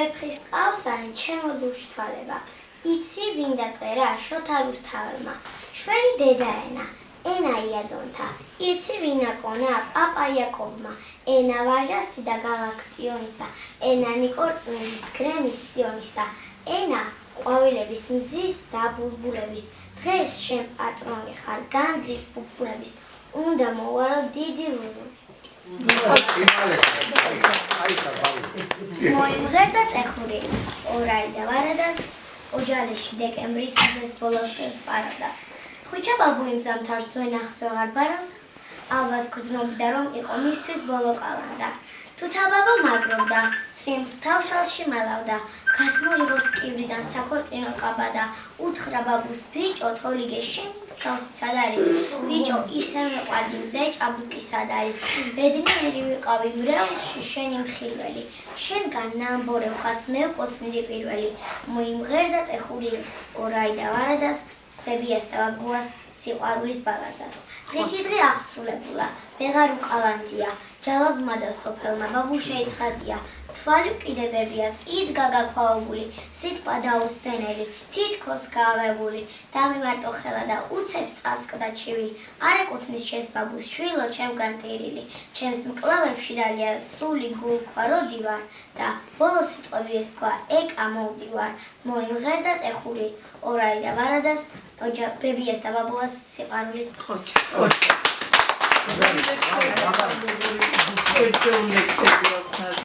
ვეფხის ყავსანი ჩემო ლურჯ-თვალება. იცი ვინ დაწერა შოთა რუსთაველმა? ჩვენი დედაენა, ენა იადონთა. იცი ვინ აკონა პაპა იაკობმა? ენა ვაჟასი და გალაქტიონისა, ენა ნიკორწმინდის გრემის სიონისა, ენა ყვავილების მზის და ბულბულების. დღეს შენ პატრონი ხარ განძის პუპულების. უნდა მოვარო დიდი ლულული. მოიმღერდა ტეხური ორაი და ვარადას ოჯალეში დეკემბრის მზეს ბოლოს პარადა. ხვიჩა ბაბუიმ ზამთარს ვენახს ვეღარ ბარავდა, ალბათ გრძნობდა რომ იყო მისთვის ბოლო კალანდა. თუთა-ბაბა მაგრობდა, წრიმს თავშალში მალავდა, გათმოიღოს კივრიდან საქორწინო კაბა და უთხრა ბაბუს ბიჭო თოლიგე შენ მსგავსი სად არის? ბიჭო ისე მეყვარდი მზე ჭაბუკი სად არის? ბედნიერი ვიყავი მრევლში შენი მხილველი, შენგან ნამბორევ ხაც მე ვკოცნიდი პირველი. მოიმღერდა ტეხური ორაი და ვარადას, ბებიას და ბაბუას სიყვარულის ბალადას. დღე აღსრულებულა, ვეღარ უკალანდია, ჯალაბმა და სოფელმა ბაბუ შეიცხადია. თვალი ვკიდებებიას, იდგა გაქვავებული, სიტყვა დაუსვენელი, თითქოს გაავებული, დამიმარტო ხელა და უცებ წასკდა ჩივილი. არ ეკუთვნის ჩემს ბაბუს შვილო ჩემგან ტირილი, ჩემს მკლავებში დალია სული გულქვა როდივარ და ბოლო სიტყვები ეს თქვა ეკა მოვდივარ. მოიმღერდა ტეხური ორაი და ვარადას, ბებიას და ბაბუას სიყვარულის ხოჭა.